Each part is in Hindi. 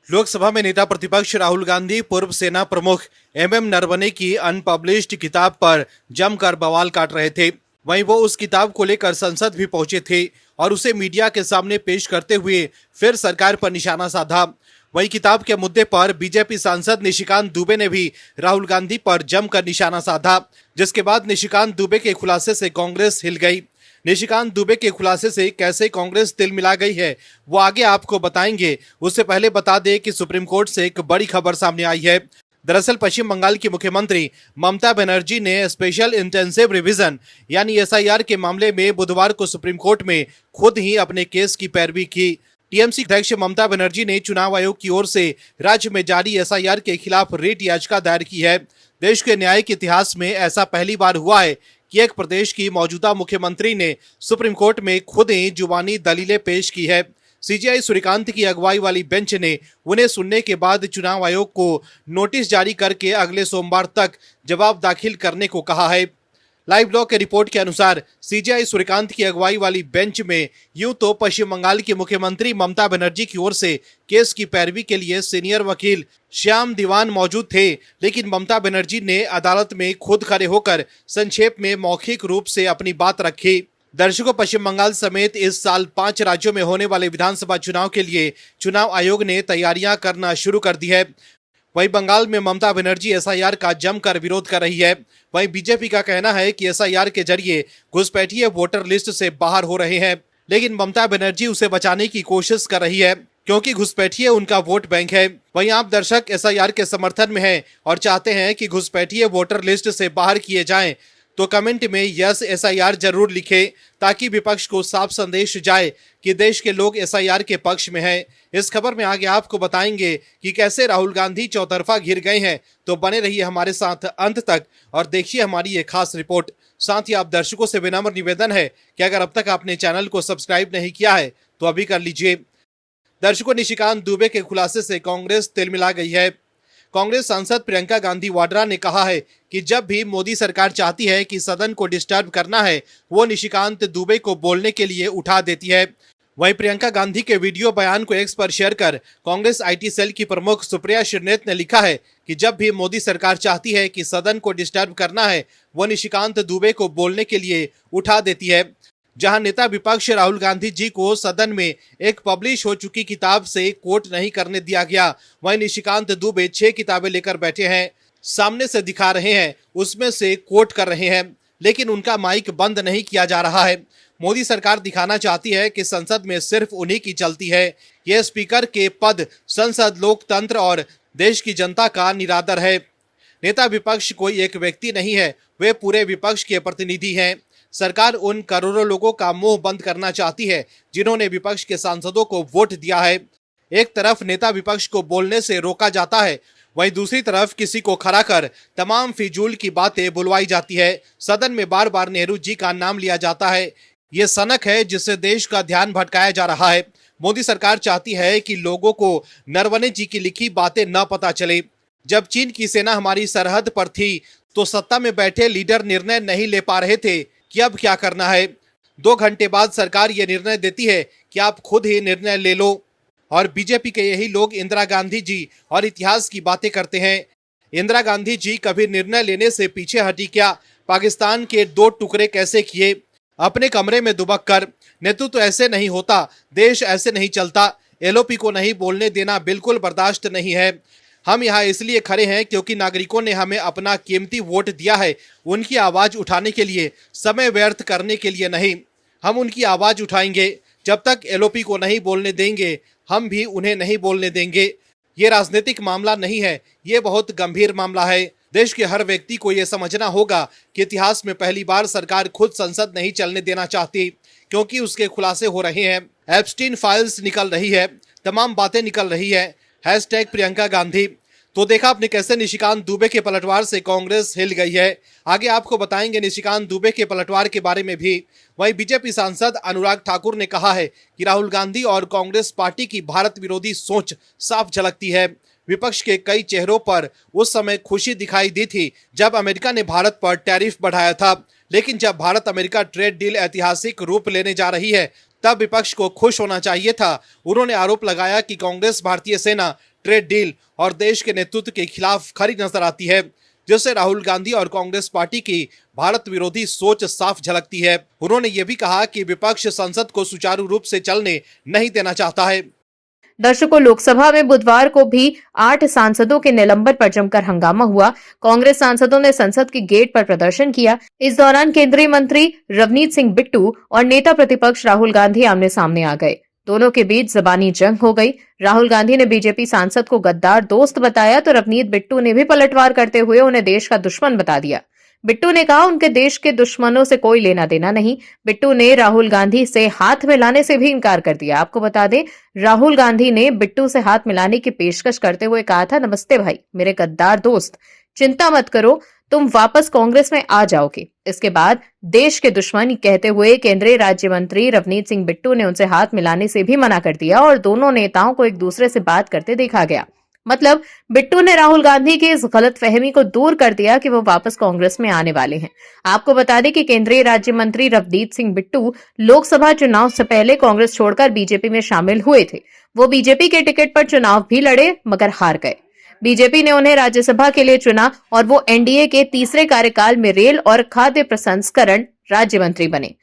लोकसभा में नेता प्रतिपक्ष राहुल गांधी पूर्व सेना प्रमुख एमएम नरवणे की अनपब्लिश्ड किताब पर जमकर बवाल काट रहे थे। वहीं वो उस किताब को लेकर संसद भी पहुंचे थे और उसे मीडिया के सामने पेश करते हुए फिर सरकार पर निशाना साधा। वहीं किताब के मुद्दे पर बीजेपी सांसद निशिकांत दुबे ने भी राहुल गांधी पर जमकर निशाना साधा, जिसके बाद निशिकांत दुबे के खुलासे से कांग्रेस हिल गई। निशिकांत दुबे के खुलासे से कैसे कांग्रेस तिलमिला गई है वो आगे आपको बताएंगे। उससे पहले बता दें कि सुप्रीम कोर्ट से एक बड़ी खबर सामने आई है। दरअसल पश्चिम बंगाल की मुख्यमंत्री ममता बनर्जी ने स्पेशल इंटेंसिव रिवीजन यानी एसआईआर के मामले में बुधवार को सुप्रीम कोर्ट में खुद ही अपने केस की पैरवी की। टीएमसी अध्यक्ष ममता बनर्जी ने चुनाव आयोग की ओर से राज्य में जारी एसआईआर के खिलाफ रिट याचिका दायर की है। देश के न्यायिक इतिहास में ऐसा पहली बार हुआ है कि एक प्रदेश की मौजूदा मुख्यमंत्री ने सुप्रीम कोर्ट में खुद ही जुबानी दलीलें पेश की है। सीजेआई सूर्यकांत की अगुवाई वाली बेंच ने उन्हें सुनने के बाद चुनाव आयोग को नोटिस जारी करके अगले सोमवार तक जवाब दाखिल करने को कहा है। लाइव ब्लॉग के रिपोर्ट के अनुसार सीजेआई सूर्यकांत की अगुवाई वाली बेंच में यूं तो पश्चिम बंगाल की मुख्यमंत्री ममता बनर्जी की ओर से केस की पैरवी के लिए सीनियर वकील श्याम दीवान मौजूद थे, लेकिन ममता बनर्जी ने अदालत में खुद खड़े होकर संक्षेप में मौखिक रूप से अपनी बात रखी। दर्शकों, पश्चिम बंगाल समेत इस साल 5 राज्यों में होने वाले विधानसभा चुनाव के लिए चुनाव आयोग ने तैयारियां करना शुरू कर दी है। वहीं बंगाल में ममता बनर्जी एसआईआर का जमकर विरोध कर रही है। वहीं बीजेपी का कहना है कि एसआईआर के जरिए घुसपैठिए वोटर लिस्ट से बाहर हो रहे हैं, लेकिन ममता बनर्जी उसे बचाने की कोशिश कर रही है क्योंकि घुसपैठिए उनका वोट बैंक है। वहीं आप दर्शक एसआईआर के समर्थन में हैं और चाहते हैं कि घुसपैठिए वोटर लिस्ट से बाहर किए जाएं, तो कमेंट में यस एसआईआर जरूर लिखें ताकि विपक्ष को साफ संदेश जाए कि देश के लोग एसआईआर के पक्ष में हैं। इस खबर में आगे आपको बताएंगे कि कैसे राहुल गांधी चौतरफा घिर गए हैं, तो बने रहिए हमारे साथ अंत तक और देखिए हमारी ये खास रिपोर्ट। साथ ही आप दर्शकों से विनम्र निवेदन है कि अगर अब तक आपने चैनल को सब्सक्राइब नहीं किया है तो अभी कर लीजिए। दर्शकों, निशिकांत दुबे के खुलासे से कांग्रेस तिलमिला गई है। कांग्रेस सांसद प्रियंका गांधी वाड्रा ने कहा है कि जब भी मोदी सरकार चाहती है कि सदन को डिस्टर्ब करना है, वो निशिकांत दुबे को बोलने के लिए उठा देती है। वहीं प्रियंका गांधी के वीडियो बयान को एक्स पर शेयर कर कांग्रेस आईटी सेल की प्रमुख सुप्रिया श्रीनेत ने लिखा है कि जब भी मोदी सरकार चाहती है कि सदन को डिस्टर्ब करना है, वो निशिकांत दुबे को बोलने के लिए उठा देती है। जहां नेता विपक्ष राहुल गांधी जी को सदन में एक पब्लिश हो चुकी किताब से कोट नहीं करने दिया गया, वहीं निशिकांत दुबे 6 किताबें लेकर बैठे हैं, सामने से दिखा रहे हैं, उसमें से कोट कर रहे हैं, लेकिन उनका माइक बंद नहीं किया जा रहा है। मोदी सरकार दिखाना चाहती है कि संसद में सिर्फ उन्हीं की चलती है। यह स्पीकर के पद संसद, लोकतंत्र और देश की जनता का निरादर है। नेता विपक्ष कोई एक व्यक्ति नहीं है, वे पूरे विपक्ष के प्रतिनिधि हैं। सरकार उन करोड़ों लोगों का मुंह बंद करना चाहती है जिन्होंने विपक्ष के सांसदों को वोट दिया है। एक तरफ नेता विपक्ष को बोलने से रोका जाता है, वहीं दूसरी तरफ किसी को खड़ा कर तमाम फिजूल की बातें बुलवाई जाती है। सदन में बार बार नेहरू जी का नाम लिया जाता है। ये सनक है जिससे देश का ध्यान भटकाया जा रहा है। मोदी सरकार चाहती है कि लोगों को नरवणे जी की लिखी बातें न पता चले। जब चीन की सेना हमारी सरहद पर थी तो सत्ता में बैठे लीडर निर्णय नहीं ले पा रहे थे कि अब क्या करना है। 2 घंटे बाद सरकार ये निर्णय देती है कि आप खुद ही निर्णय ले लो। और बीजेपी के यही लोग इंदिरा गांधी जी और इतिहास की बातें करते हैं। इंदिरा गांधी जी कभी निर्णय लेने से पीछे हटी क्या? पाकिस्तान के 2 टुकड़े कैसे किए? अपने कमरे में दुबक कर। नेतृत्व ऐसे नहीं होता, देश ऐसे नहीं चलता। एलओपी को नहीं बोलने देना बिल्कुल बर्दाश्त नहीं है। हम यहाँ इसलिए खड़े हैं क्योंकि नागरिकों ने हमें अपना कीमती वोट दिया है, उनकी आवाज उठाने के लिए, समय व्यर्थ करने के लिए नहीं। हम उनकी आवाज उठाएंगे। जब तक एलओपी को नहीं बोलने देंगे, हम भी उन्हें नहीं बोलने देंगे। ये राजनीतिक मामला नहीं है, ये बहुत गंभीर मामला है। देश के हर व्यक्ति को यह समझना होगा कि इतिहास में पहली बार सरकार खुद संसद नहीं चलने देना चाहती, क्योंकि उसके खुलासे हो रहे हैं। एप्स्टीन फाइल्स निकल रही है, तमाम बातें निकल रही है। हैशटैग प्रियंका गांधी। तो देखा आपने कैसे निशिकांत दुबे के पलटवार से कांग्रेस हिल गई है। आगे आपको बताएंगे निशिकांत दुबे के पलटवार के बारे में भी। वहीं बीजेपी सांसद अनुराग ठाकुर ने कहा है कि राहुल गांधी और कांग्रेस पार्टी की भारत विरोधी सोच साफ झलकती है। विपक्ष के कई चेहरों पर उस समय खुशी दिखाई दी थी जब अमेरिका ने भारत पर टैरिफ बढ़ाया था, लेकिन जब भारत अमेरिका ट्रेड डील ऐतिहासिक रूप लेने जा रही है तब विपक्ष को खुश होना चाहिए था। उन्होंने आरोप लगाया कि कांग्रेस भारतीय सेना ट्रेड डील और देश के नेतृत्व के खिलाफ खड़ी नजर आती है, जिससे राहुल गांधी और कांग्रेस पार्टी की भारत विरोधी सोच साफ झलकती है। उन्होंने ये भी कहा कि विपक्ष संसद को सुचारू रूप से चलने नहीं देना चाहता है। दर्शकों, लोकसभा में बुधवार को भी 8 सांसदों के निलंबन पर जमकर हंगामा हुआ। कांग्रेस सांसदों ने संसद के गेट पर प्रदर्शन किया। इस दौरान केंद्रीय मंत्री रवनीत सिंह बिट्टू और नेता प्रतिपक्ष राहुल गांधी आमने सामने आ गए। दोनों के बीच जबानी जंग हो गई। राहुल गांधी ने बीजेपी सांसद को गद्दार दोस्त बताया तो रवनीत बिट्टू ने भी पलटवार करते हुए उन्हें देश का दुश्मन बता दिया। बिट्टू ने कहा उनके देश के दुश्मनों से कोई लेना देना नहीं। बिट्टू ने राहुल गांधी से हाथ मिलाने से भी इनकार कर दिया। आपको बता दें, राहुल गांधी ने बिट्टू से हाथ मिलाने की पेशकश करते हुए कहा था, नमस्ते भाई, मेरे गद्दार दोस्त, चिंता मत करो, तुम वापस कांग्रेस में आ जाओगे। इसके बाद देश के दुश्मन कहते हुए केंद्रीय राज्य मंत्री रवनीत सिंह बिट्टू ने उनसे हाथ मिलाने से भी मना कर दिया और दोनों नेताओं को एक दूसरे से बात करते देखा गया। मतलब बिट्टू ने राहुल गांधी की इस गलतफहमी को दूर कर दिया कि वो वापस कांग्रेस में आने वाले हैं। आपको बता दें कि केंद्रीय राज्य मंत्री रवनीत सिंह बिट्टू लोकसभा चुनाव से पहले कांग्रेस छोड़कर बीजेपी में शामिल हुए थे। वो बीजेपी के टिकट पर चुनाव भी लड़े मगर हार गए। बीजेपी ने उन्हें राज्यसभा के लिए चुना और वो एनडीए के तीसरे कार्यकाल में रेल और खाद्य प्रसंस्करण राज्य मंत्री बने।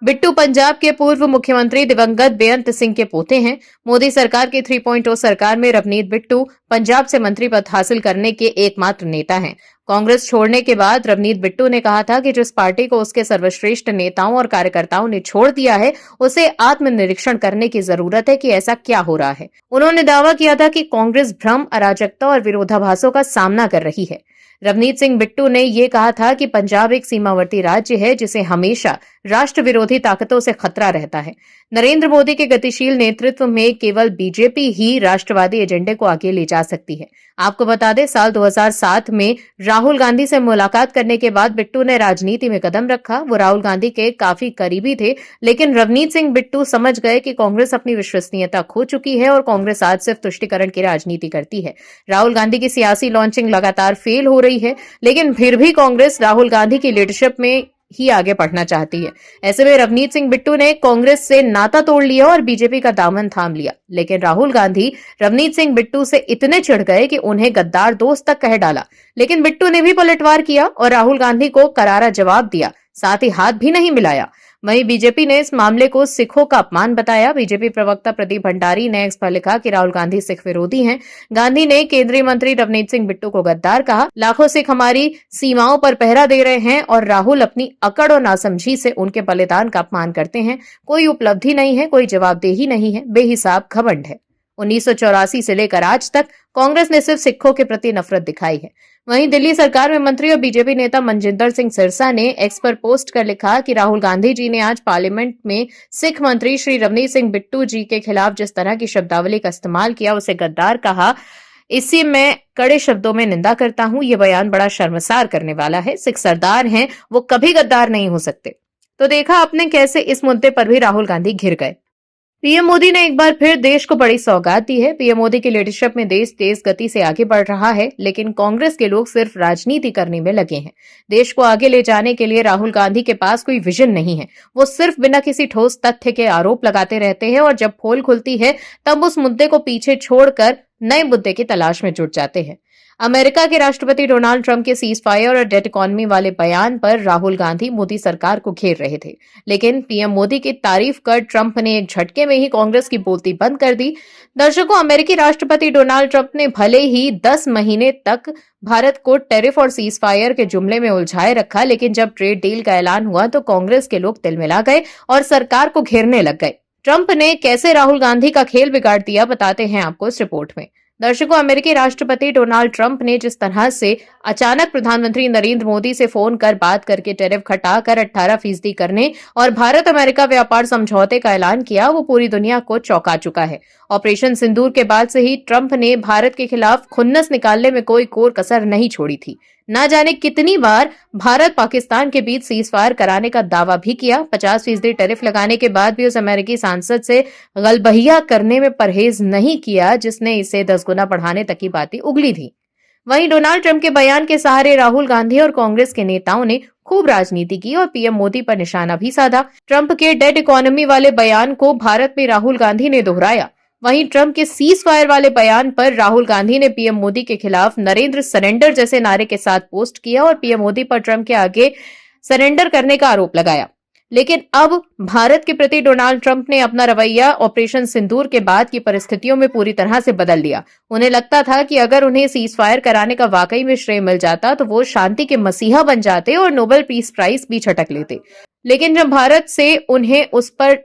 बिट्टू पंजाब के पूर्व मुख्यमंत्री दिवंगत बेअंत सिंह के पोते हैं। मोदी सरकार की 3.0 सरकार में रवनीत बिट्टू पंजाब से मंत्री पद हासिल करने के एकमात्र नेता हैं। कांग्रेस छोड़ने के बाद रवनीत बिट्टू ने कहा था कि जिस पार्टी को उसके सर्वश्रेष्ठ नेताओं और कार्यकर्ताओं ने छोड़ दिया है, उसे आत्मनिरीक्षण करने की जरूरत है कि ऐसा क्या हो रहा है। उन्होंने दावा किया था कि कांग्रेस भ्रम, अराजकता और विरोधाभासों का सामना कर रही है। रवनीत सिंह बिट्टू ने ये कहा था कि पंजाब एक सीमावर्ती राज्य है जिसे हमेशा राष्ट्र विरोधी ताकतों से खतरा रहता है। नरेंद्र मोदी के गतिशील नेतृत्व में केवल बीजेपी ही राष्ट्रवादी एजेंडे को आगे ले जा सकती है। आपको बता दें, साल 2007 में राहुल गांधी से मुलाकात करने के बाद बिट्टू ने राजनीति में कदम रखा। वो राहुल गांधी के काफी करीबी थे, लेकिन रवनीत सिंह बिट्टू समझ गए कि कांग्रेस अपनी विश्वसनीयता खो चुकी है और कांग्रेस आज सिर्फ तुष्टीकरण की राजनीति करती है। राहुल गांधी की सियासी लॉन्चिंग लगातार फेल हो रही है, लेकिन फिर भी कांग्रेस राहुल गांधी की लीडरशिप में ही आगे बढ़ना चाहती है। ऐसे में रवनीत सिंह बिट्टू ने कांग्रेस से नाता तोड़ लिया और बीजेपी का दामन थाम लिया। लेकिन राहुल गांधी रवनीत सिंह बिट्टू से इतने चिढ़ गए कि उन्हें गद्दार दोस्त तक कह डाला। लेकिन बिट्टू ने भी पलटवार किया और राहुल गांधी को करारा जवाब दिया, साथ ही हाथ भी नहीं मिलाया। वहीं बीजेपी ने इस मामले को सिखों का अपमान बताया। बीजेपी प्रवक्ता प्रदीप भंडारी ने एक्स पर लिखा कि राहुल गांधी सिख विरोधी हैं। गांधी ने केंद्रीय मंत्री रवनीत सिंह बिट्टू को गद्दार कहा। लाखों सिख हमारी सीमाओं पर पहरा दे रहे हैं और राहुल अपनी अकड़ और नासमझी से उनके बलिदान का अपमान करते हैं। कोई उपलब्धि नहीं है, कोई जवाबदेही नहीं है, बेहिसाब घमंड है। 1984 से लेकर आज तक कांग्रेस ने सिर्फ सिखों के प्रति नफरत दिखाई है। वहीं दिल्ली सरकार में मंत्री और बीजेपी नेता मनजिंदर सिंह सिरसा ने एक्स पर पोस्ट कर लिखा कि राहुल गांधी जी ने आज पार्लियामेंट में सिख मंत्री श्री रवनीत सिंह बिट्टू जी के खिलाफ जिस तरह की शब्दावली का इस्तेमाल किया, उसे गद्दार कहा, इससे मैं कड़े शब्दों में निंदा करता हूं। यह बयान बड़ा शर्मसार करने वाला है। सिख सरदार हैं, वो कभी गद्दार नहीं हो सकते। तो देखा आपने कैसे इस मुद्दे पर भी राहुल गांधी घिर गए। पीएम मोदी ने एक बार फिर देश को बड़ी सौगात दी है। पीएम मोदी की लीडरशिप में देश तेज गति से आगे बढ़ रहा है, लेकिन कांग्रेस के लोग सिर्फ राजनीति करने में लगे हैं। देश को आगे ले जाने के लिए राहुल गांधी के पास कोई विजन नहीं है। वो सिर्फ बिना किसी ठोस तथ्य के आरोप लगाते रहते हैं और जब पोल खुलती है तब उस मुद्दे को पीछे छोड़कर नए मुद्दे की तलाश में जुट जाते हैं। अमेरिका के राष्ट्रपति डोनाल्ड ट्रंप के सीज फायर और डेट इकोनॉमी वाले बयान पर राहुल गांधी मोदी सरकार को घेर रहे थे, लेकिन पीएम मोदी की तारीफ कर ट्रंप ने एक झटके में ही कांग्रेस की बोलती बंद कर दी। दर्शकों, अमेरिकी राष्ट्रपति डोनाल्ड ट्रंप ने भले ही 10 महीने तक भारत को टैरिफ और सीज फायर के जुमले में उलझाए रखा, लेकिन जब ट्रेड डील का ऐलान हुआ तो कांग्रेस के लोग तिलमिला गए और सरकार को घेरने लग गए। ट्रंप ने कैसे राहुल गांधी का खेल बिगाड़ दिया, बताते हैं आपको इस रिपोर्ट में। दर्शकों, अमेरिकी राष्ट्रपति डोनाल्ड ट्रंप ने जिस तरह से अचानक प्रधानमंत्री नरेंद्र मोदी से फोन कर बात करके टैरिफ घटाकर 18% करने और भारत अमेरिका व्यापार समझौते का ऐलान किया, वो पूरी दुनिया को चौंका चुका है। ऑपरेशन सिंदूर के बाद से ही ट्रंप ने भारत के खिलाफ खुन्नस निकालने में कोई कोर कसर नहीं छोड़ी थी। ना जाने कितनी बार भारत पाकिस्तान के बीच सीज फायर कराने का दावा भी किया। 50% टैरिफ लगाने के बाद भी उस अमेरिकी सांसद से गलबहिया करने में परहेज नहीं किया, जिसने इसे 10 गुना बढ़ाने तक की बातें उगली थी। वहीं डोनाल्ड ट्रंप के बयान के सहारे राहुल गांधी और कांग्रेस के नेताओं ने खूब राजनीति की और पीएम मोदी पर निशाना भी साधा। ट्रंप के डेट इकोनॉमी वाले बयान को भारत में राहुल गांधी ने दोहराया। वहीं ट्रंप के सीज फायर वाले बयान पर राहुल गांधी ने पीएम मोदी के खिलाफ नरेंद्र सरेंडर जैसे नारे के साथ पोस्ट किया और पीएम मोदी पर ट्रंप के आगे सरेंडर करने का आरोप लगाया। लेकिन अब भारत के प्रति डोनाल्ड ट्रंप ने अपना रवैया ऑपरेशन सिंदूर के बाद की परिस्थितियों में पूरी तरह से बदल दिया। उन्हें लगता था कि अगर उन्हें सीज फायर कराने का वाकई में श्रेय मिल जाता तो वो शांति के मसीहा बन जाते और नोबेल पीस प्राइज भी छटक लेते। लेकिन जब भारत से उन्हें उस पर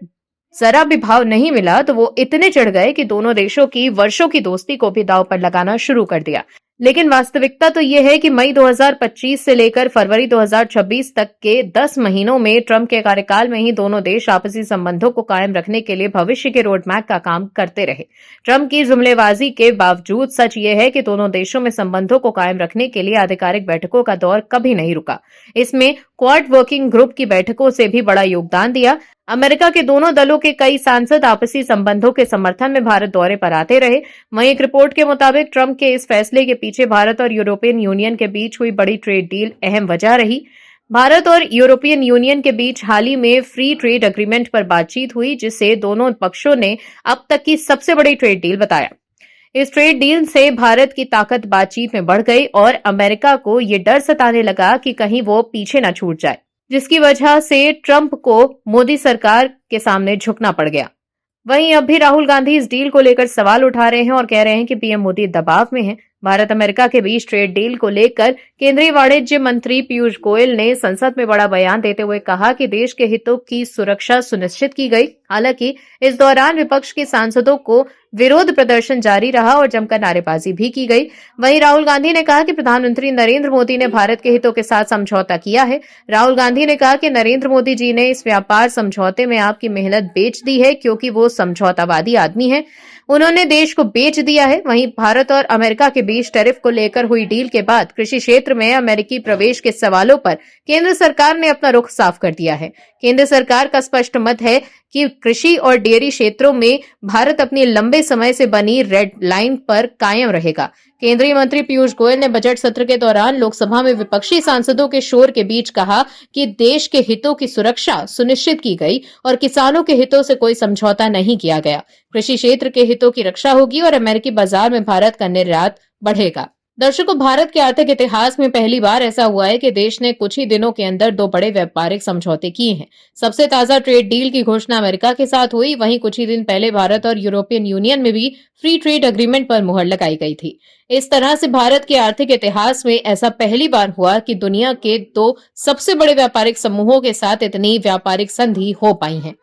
जरा भी भाव नहीं मिला तो वो इतने चढ़ गए कि दोनों देशों की वर्षों की दोस्ती को भी दांव पर लगाना शुरू कर दिया। लेकिन वास्तविकता तो ये है कि मई 2025 से लेकर फरवरी 2026 तक के 10 महीनों में ट्रंप के कार्यकाल में ही दोनों देश आपसी संबंधों को कायम रखने के लिए भविष्य के रोडमैप का काम करते रहे। ट्रंप की जुमलेबाजी के बावजूद सच ये है कि दोनों देशों में संबंधों को कायम रखने के लिए आधिकारिक बैठकों का दौर कभी नहीं रुका। इसमें क्वाड वर्किंग ग्रुप की बैठकों से भी बड़ा योगदान दिया। अमेरिका के दोनों दलों के कई सांसद आपसी संबंधों के समर्थन में भारत दौरे पर आते रहे। वहीं एक रिपोर्ट के मुताबिक ट्रंप के इस फैसले के पीछे भारत और यूरोपियन यूनियन के बीच हुई बड़ी ट्रेड डील अहम वजह रही। भारत और यूरोपियन यूनियन के बीच हाल ही में फ्री ट्रेड एग्रीमेंट पर बातचीत हुई, जिसे दोनों पक्षों ने अब तक की सबसे बड़ी ट्रेड डील बताया। इस ट्रेड डील से भारत की ताकत बातचीत में बढ़ गई और अमेरिका को ये डर सताने लगा कि कहीं वो पीछे न छूट जाए, जिसकी वजह से ट्रंप को मोदी सरकार के सामने झुकना पड़ गया। वहीं अब भी राहुल गांधी इस डील को लेकर सवाल उठा रहे हैं और कह रहे हैं कि पीएम मोदी दबाव में हैं। भारत अमेरिका के बीच ट्रेड डील को लेकर केंद्रीय वाणिज्य मंत्री पीयूष गोयल ने संसद में बड़ा बयान देते हुए कहा कि देश के हितों की सुरक्षा सुनिश्चित की गई। हालांकि इस दौरान विपक्ष के सांसदों को विरोध प्रदर्शन जारी रहा और जमकर नारेबाजी भी की गई। वहीं राहुल गांधी ने कहा कि प्रधानमंत्री नरेंद्र मोदी ने भारत के हितों के साथ समझौता किया है। राहुल गांधी ने कहा कि नरेंद्र मोदी जी ने इस व्यापार समझौते में आपकी मेहनत बेच दी है, क्योंकि वो समझौतावादी आदमी है। उन्होंने देश को बेच दिया है। वहीं भारत और अमेरिका के बीच टैरिफ को लेकर हुई डील के बाद कृषि क्षेत्र में अमेरिकी प्रवेश के सवालों पर केंद्र सरकार ने अपना रुख साफ कर दिया है। केंद्र सरकार का स्पष्ट मत है कि कृषि और डेयरी क्षेत्रों में भारत अपनी लंबे समय से बनी रेड लाइन पर कायम रहेगा। केंद्रीय मंत्री पीयूष गोयल ने बजट सत्र के दौरान लोकसभा में विपक्षी सांसदों के शोर के बीच कहा कि देश के हितों की सुरक्षा सुनिश्चित की गई और किसानों के हितों से कोई समझौता नहीं किया गया। कृषि क्षेत्र के हितों की रक्षा होगी और अमेरिकी बाजार में भारत का निर्यात बढ़ेगा। दर्शकों, भारत के आर्थिक इतिहास में पहली बार ऐसा हुआ है कि देश ने कुछ ही दिनों के अंदर 2 बड़े व्यापारिक समझौते किए हैं। सबसे ताजा ट्रेड डील की घोषणा अमेरिका के साथ हुई। वहीं कुछ ही दिन पहले भारत और यूरोपियन यूनियन में भी फ्री ट्रेड एग्रीमेंट पर मुहर लगाई गई थी। इस तरह से भारत के आर्थिक इतिहास में ऐसा पहली बार हुआ कि दुनिया के 2 सबसे बड़े व्यापारिक समूहों के साथ इतनी व्यापारिक संधि हो पाई है।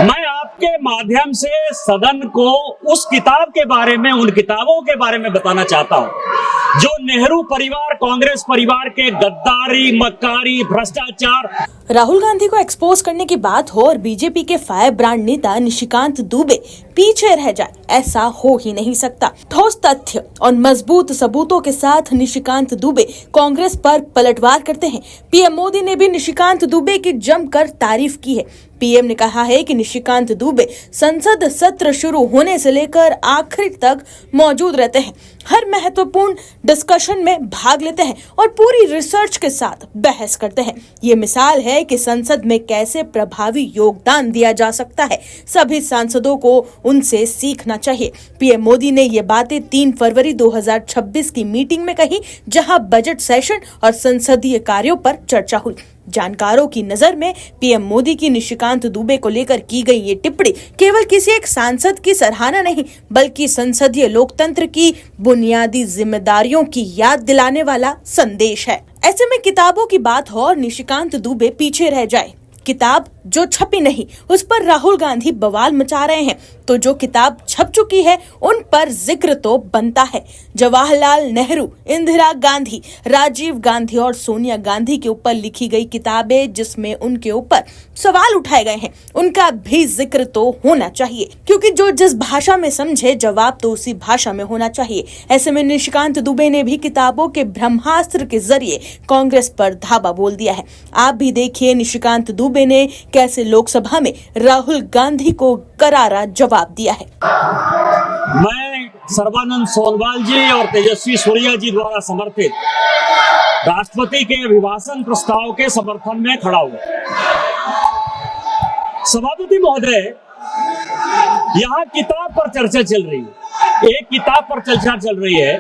मैं आपके माध्यम से सदन को उस किताब के बारे में, उन किताबों के बारे में बताना चाहता हूं जो नेहरू परिवार, कांग्रेस परिवार के गद्दारी, मक्कारी, भ्रष्टाचार। राहुल गांधी को एक्सपोज करने की बात हो और बीजेपी के फायर ब्रांड नेता निशिकांत दुबे पीछे रह जाए, ऐसा हो ही नहीं सकता। ठोस तथ्य और मजबूत सबूतों के साथ निशिकांत दुबे कांग्रेस पर पलटवार करते हैं। पीएम मोदी ने भी निशिकांत दुबे की जमकर तारीफ की है। पीएम ने कहा है कि निशिकांत दुबे संसद सत्र शुरू होने से लेकर आखिर तक मौजूद रहते हैं, हर महत्वपूर्ण डिस्कशन में भाग लेते हैं और पूरी रिसर्च के साथ बहस करते हैं। ये मिसाल है कि संसद में कैसे प्रभावी योगदान दिया जा सकता है। सभी सांसदों को उनसे सीखना चाहिए। पीएम मोदी ने ये बातें 3 फरवरी 2026 की मीटिंग में कही, जहां बजट सेशन और संसदीय कार्यों पर चर्चा हुई। जानकारों की नजर में पीएम मोदी की निशिकांत दुबे को लेकर की गई ये टिप्पणी केवल किसी एक सांसद की सराहना नहीं, बल्कि संसदीय लोकतंत्र की बुनियादी जिम्मेदारियों की याद दिलाने वाला संदेश है। ऐसे में किताबों की बात हो और निशिकांत दुबे पीछे रह जाए, किताब जो छपी नहीं उस पर राहुल गांधी बवाल मचा रहे हैं, तो जो किताब छप चुकी है उन पर जिक्र तो बनता है। जवाहरलाल नेहरू, इंदिरा गांधी, राजीव गांधी और सोनिया गांधी के ऊपर लिखी गई किताबें जिसमें उनके ऊपर सवाल उठाए गए हैं, उनका भी जिक्र तो होना चाहिए, क्योंकि जो जिस भाषा में समझे जवाब तो उसी भाषा में होना चाहिए। ऐसे में निशिकांत दुबे ने भी किताबों के ब्रह्मास्त्र के जरिए कांग्रेस पर धावा बोल दिया है। आप भी देखिए निशिकांत दुबे ने कैसे लोकसभा में राहुल गांधी को करारा जवाब दिया है। मैं सर्बानंद सोनवाल जी और तेजस्वी सूर्या जी द्वारा समर्थित राष्ट्रपति के अभिभाषण प्रस्ताव के समर्थन में खड़ा हुआ। सभापति महोदय, यहाँ किताब पर चर्चा चल रही है, एक किताब पर चर्चा चल रही है,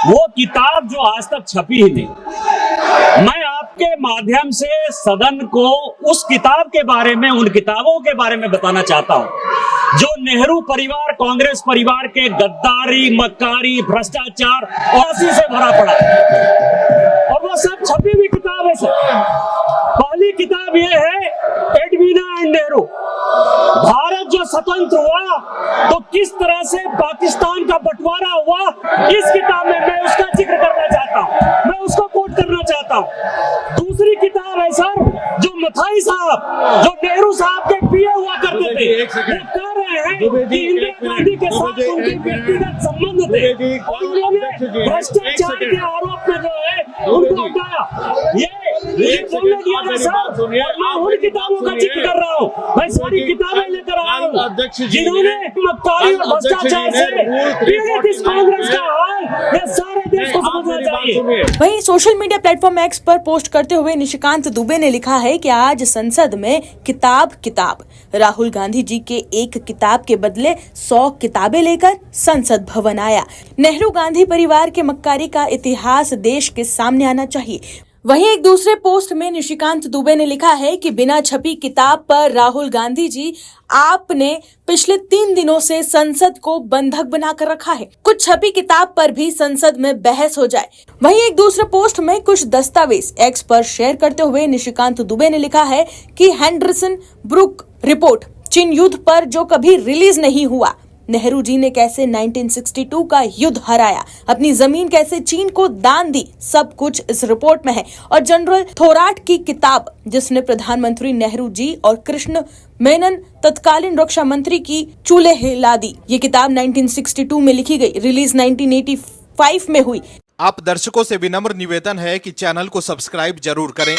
वो किताब जो आज तक छपी ही नहीं। मैं आपके माध्यम से सदन को उस किताब के बारे में, उन किताबों के बारे में बताना चाहता हूं जो नेहरू परिवार, कांग्रेस परिवार के गद्दारी, मक्कारी, भ्रष्टाचार और से भरा पड़ा है। और वो सब छपी हुई किताब है सर। पहली किताब ये है एडवीना एंड नेहरू। भारत जो स्वतंत्र हुआ तो किस तरह से पाकिस्तान का बंटवारा हुआ, इस किताब में मैं उसका जिक्र करना चाहता हूं, मैं उसको कोट करना चाहता हूं। दूसरी किताब है सर जो मथाई साहब, जो नेहरू साहब के पीए हुआ करते थे, वो कह रहे हैं कि इंदिरा गांधी के साथ उनके व्यक्तिगत संबंध थे और उन्होंने भ्रष्टाचार के आरोप में जो है उनको हटाया। ये बोलने दिया था सर, और मैं उन किताबों का जिक्र कर रहा हूँ। मैं सारी किताबें लेकर आया हूँ जिन्होंने मक्कारी और भ्रष्टाचार से पीड़ित इस कांग्रेस का हाल ये सारे देश को समझना चाहिए। वहीं सोशल मीडिया प्लेटफॉर्म एक्स पर पोस्ट करते हुए निशिकांत दुबे ने लिखा है कि आज संसद में किताब राहुल गांधी जी के एक किताब के बदले 100 किताबें लेकर संसद भवन आया। नेहरू गांधी परिवार के मक्कारी का इतिहास देश के सामने आना चाहिए। वहीं एक दूसरे पोस्ट में निशिकांत दुबे ने लिखा है कि बिना छपी किताब पर राहुल गांधी जी, आपने पिछले 3 दिनों से संसद को बंधक बनाकर रखा है। कुछ छपी किताब पर भी संसद में बहस हो जाए। वहीं एक दूसरे पोस्ट में कुछ दस्तावेज एक्स पर शेयर करते हुए निशिकांत दुबे ने लिखा है कि हैंडरसन ब्रुक रिपोर्ट, चीन युद्ध पर जो कभी रिलीज नहीं हुआ, नेहरू जी ने कैसे 1962 का युद्ध हराया, अपनी जमीन कैसे चीन को दान दी, सब कुछ इस रिपोर्ट में है। और जनरल थोराट की किताब जिसने प्रधानमंत्री नेहरू जी और कृष्ण मेनन तत्कालीन रक्षा मंत्री की चूल्हे हिला दी। ये किताब 1962 में लिखी गई, रिलीज 1985 में हुई। आप दर्शकों से विनम्र निवेदन है कि चैनल को सब्सक्राइब जरूर करें